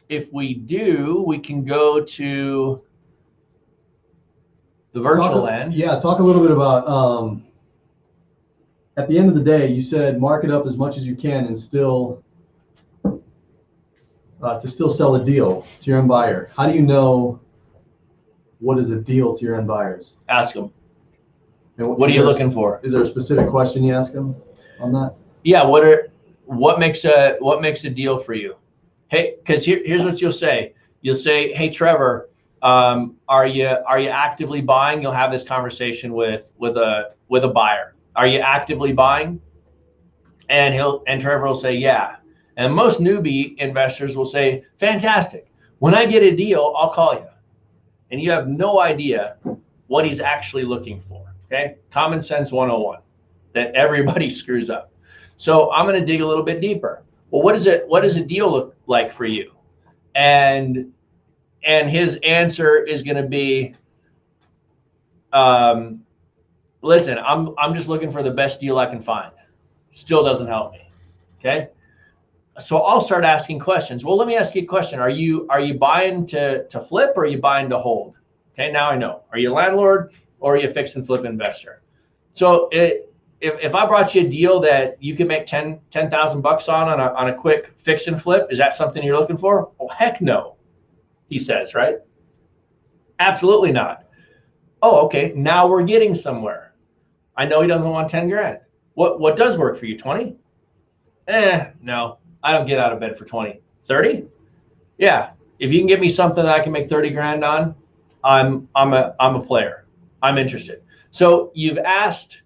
if we do, we can go to the virtual land. Yeah, talk a little bit about, at the end of the day, you said mark it up as much as you can and still, to still sell a deal to your end buyer. How do you know what is a deal to your end buyers? Ask them. And What are you looking for? Is there a specific question you ask them on that? Yeah, what makes a deal for you? Hey, because here's what you'll say. You'll say, hey, Trevor, are you actively buying? You'll have this conversation with a buyer. Are you actively buying? And Trevor will say, yeah. And most newbie investors will say, fantastic. When I get a deal, I'll call you. And you have no idea what he's actually looking for. Okay, common sense 101 that everybody screws up. So I'm going to dig a little bit deeper. Well, what does a deal look like for you? And his answer is going to be, listen, I'm just looking for the best deal I can find. Still doesn't help me. Okay. So I'll start asking questions. Well, let me ask you a question. Are you buying to flip, or are you buying to hold? Okay, now I know. Are you a landlord, or are you a fix and flip investor? So if I brought you a deal that you could make 10,000 bucks on a quick fix and flip, is that something you're looking for? Oh, heck no, he says, right? Absolutely not. Oh, okay, now we're getting somewhere. I know he doesn't want 10 grand. What does work for you, 20? No, I don't get out of bed for 20. 30? Yeah, if you can get me something that I can make 30 grand on, I'm a player. I'm interested. So you've asked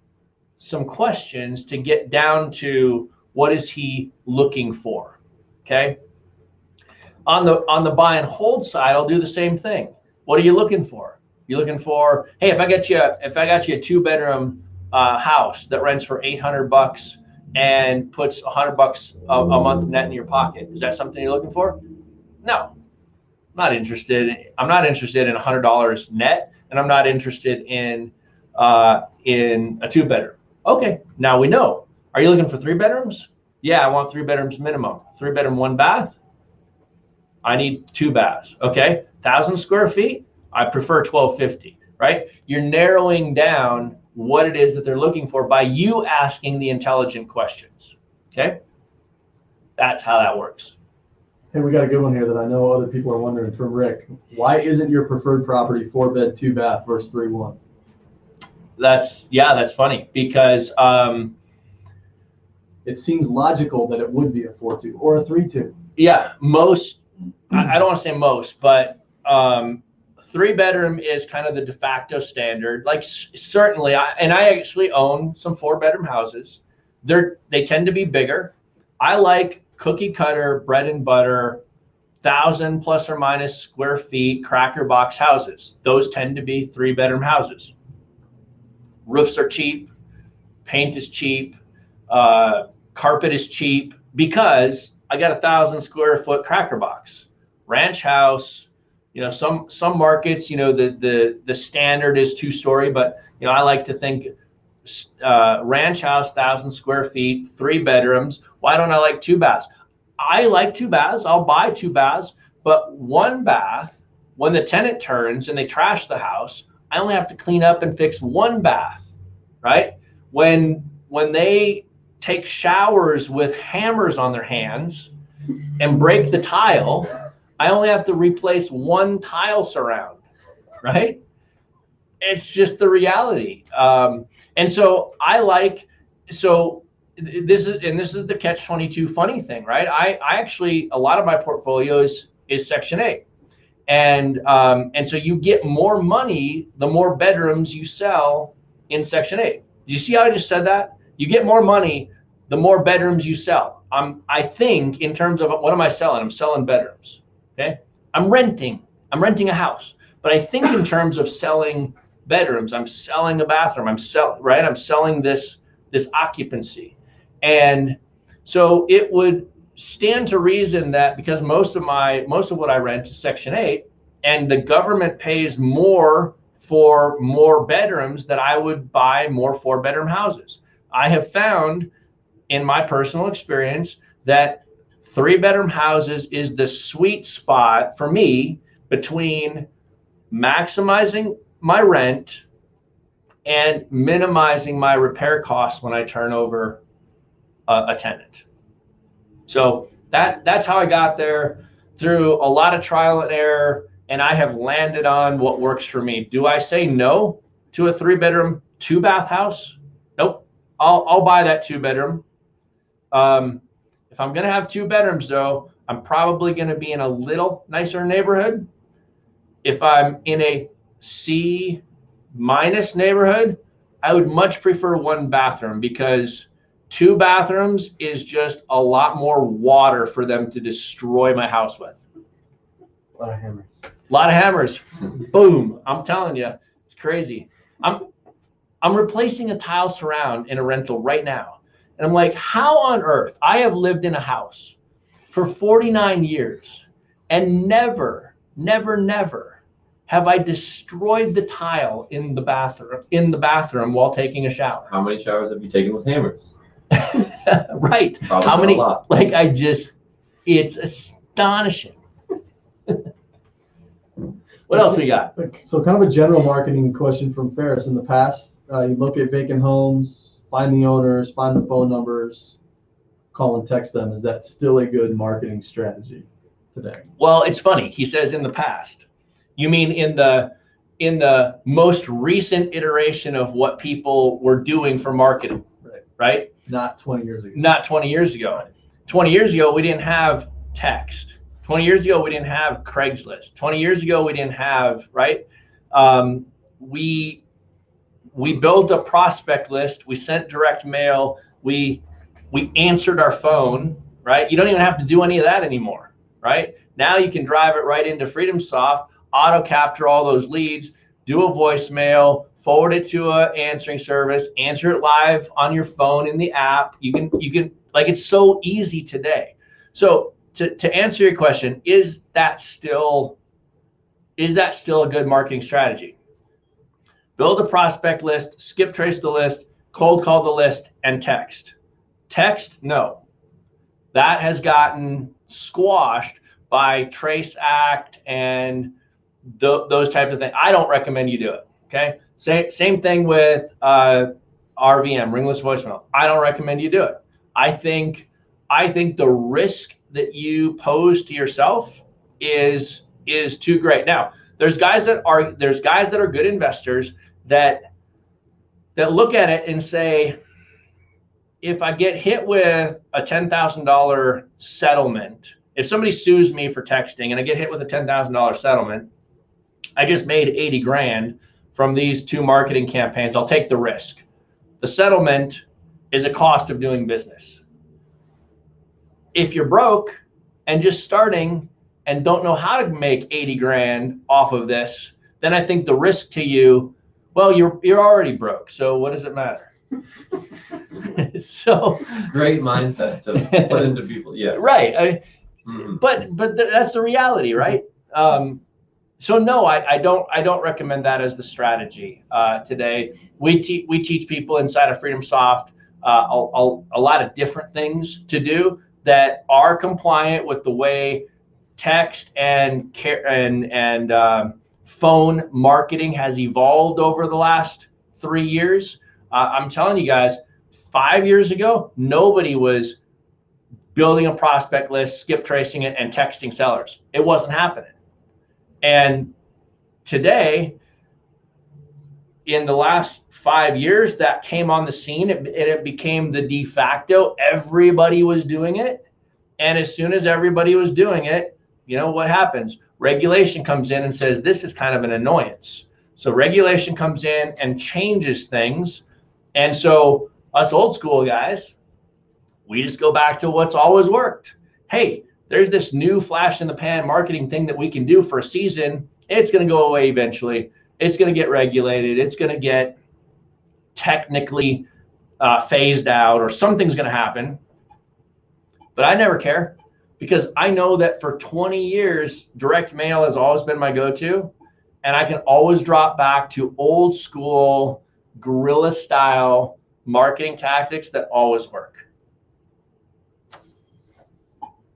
some questions to get down to what is he looking for. Okay. On the buy and hold side, I'll do the same thing. What are you looking for? You're looking for, hey, if I got you a 2-bedroom house that rents for $800 and puts $100 a month net in your pocket, is that something you're looking for? No, I'm not interested. I'm not interested in $100 net, and I'm not interested in a 2-bedroom. Okay, now we know. Are you looking for 3 bedrooms? Yeah, I want 3 bedrooms minimum. 3-bedroom, 1 bath. I need 2 baths. Okay, 1,000 square feet. I prefer 1,250. Right? You're narrowing down what it is that they're looking for by you asking the intelligent questions. Okay, that's how that works. Hey, we got a good one here that I know other people are wondering from Rick. Why isn't your preferred property 4-bed, 2-bath versus 3-1? That's funny because it seems logical that it would be a 4-2 or a 3-2. Yeah, most, I don't want to say most, but 3-bedroom is kind of the de facto standard. Like certainly, I actually own some 4-bedroom houses. They tend to be bigger. I like cookie cutter, bread and butter, 1,000 plus or minus square feet, cracker box houses. Those tend to be 3-bedroom houses. Roofs are cheap, paint is cheap, carpet is cheap, because I got 1,000 square foot cracker box. Ranch house, you know, some markets, you know, the standard is 2-story, but you know, I like to think ranch house, 1,000 square feet, 3 bedrooms. Why don't I like 2 baths? I like 2 baths. I'll buy 2 baths, but 1 bath, when the tenant turns and they trash the house, I only have to clean up and fix 1 bath, right? When they take showers with hammers on their hands and break the tile, I only have to replace 1 tile surround, right? It's just the reality. And so this is the catch-22 funny thing, right? I actually, a lot of my portfolio is Section 8. And so you get more money the more bedrooms you sell in Section 8. Do you see how I just said that? You get more money the more bedrooms you sell. I think in terms of what am I selling? I'm selling bedrooms. Okay. I'm renting a house. But I think in terms of selling bedrooms, I'm selling a bathroom. I'm selling this occupancy. And so it would stand to reason that because most of what I rent is Section 8, and the government pays more for more bedrooms that I would buy more 4-bedroom houses. I have found in my personal experience that 3-bedroom houses is the sweet spot for me between maximizing my rent and minimizing my repair costs when I turn over a tenant. So that's how I got there, through a lot of trial and error, and I have landed on what works for me. Do I say no to a 3-bedroom, 2-bath house? Nope. I'll buy that 2-bedroom. If I'm gonna have 2 bedrooms though, I'm probably gonna be in a little nicer neighborhood. If I'm in a C- neighborhood, I would much prefer 1 bathroom, because 2 bathrooms is just a lot more water for them to destroy my house with. A lot of hammers. A lot of hammers. Boom. I'm telling you, it's crazy. I'm replacing a tile surround in a rental right now. And I'm like, how on earth? I have lived in a house for 49 years and never have I destroyed the tile in the bathroom while taking a shower. How many showers have you taken with hammers? Right. Probably How not many? a lot. Like, it's astonishing. What else we got? So kind of a general marketing question from Ferris. In the past, you look at vacant homes, find the owners, find the phone numbers, call and text them. Is that still a good marketing strategy today? Well, it's funny. He says in the past. You mean in the most recent iteration of what people were doing for marketing, right? Not 20 years ago. Not 20 years ago. 20 years ago, we didn't have text. 20 years ago, we didn't have Craigslist. 20 years ago, we didn't have, right? We built a prospect list. We sent direct mail. We answered our phone, right? You don't even have to do any of that anymore, right? Now you can drive it right into FreedomSoft, auto capture all those leads, do a voicemail, forward it to a answering service, answer it live on your phone in the app. You can like, it's so easy today. So to answer your question, is that still a good marketing strategy? Build a prospect list, skip trace the list, cold call the list, and text. Text, no. That has gotten squashed by Trace Act and those types of things. I don't recommend you do it, okay? Same thing with RVM, ringless voicemail. I don't recommend you do it. I think the risk that you pose to yourself is too great. Now, there's guys that are good investors that look at it and say, if I get hit with a $10,000 settlement, if somebody sues me for texting and I get hit with a $10,000 settlement, I just made 80 grand from these 2 marketing campaigns. I'll take the risk. The settlement is a cost of doing business. If you're broke and just starting and don't know how to make 80 grand off of this, then I think the risk to you, well, you're already broke. So what does it matter? So Great mindset to put into people. Yes. Right. But that's the reality, right? So no, I don't recommend that as the strategy today. We teach people inside of FreedomSoft a lot of different things to do that are compliant with the way text and phone marketing has evolved over the last 3 years. I'm telling you guys, 5 years ago, nobody was building a prospect list, skip tracing it, and texting sellers. It wasn't happening. And today, in the last 5 years, that came on the scene, it became the de facto. Everybody was doing it. And as soon as everybody was doing it, you know what happens? Regulation comes in and says, this is kind of an annoyance. So regulation comes in and changes things. And so us old school guys, we just go back to what's always worked. Hey, there's this new flash in the pan marketing thing that we can do for a season. It's going to go away eventually. It's going to get regulated. It's going to get technically phased out, or something's going to happen. But I never care, because I know that for 20 years, direct mail has always been my go-to. and I can always drop back to old school guerrilla style marketing tactics that always work.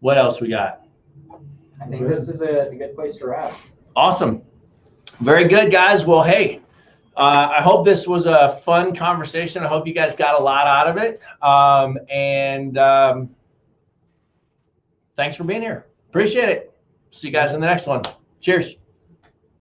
What else we got? I think this is a good place to wrap. Awesome. Very good, guys. Well, hey, I hope this was a fun conversation. I hope you guys got a lot out of it. Thanks for being here. Appreciate it. See you guys in the next one. Cheers.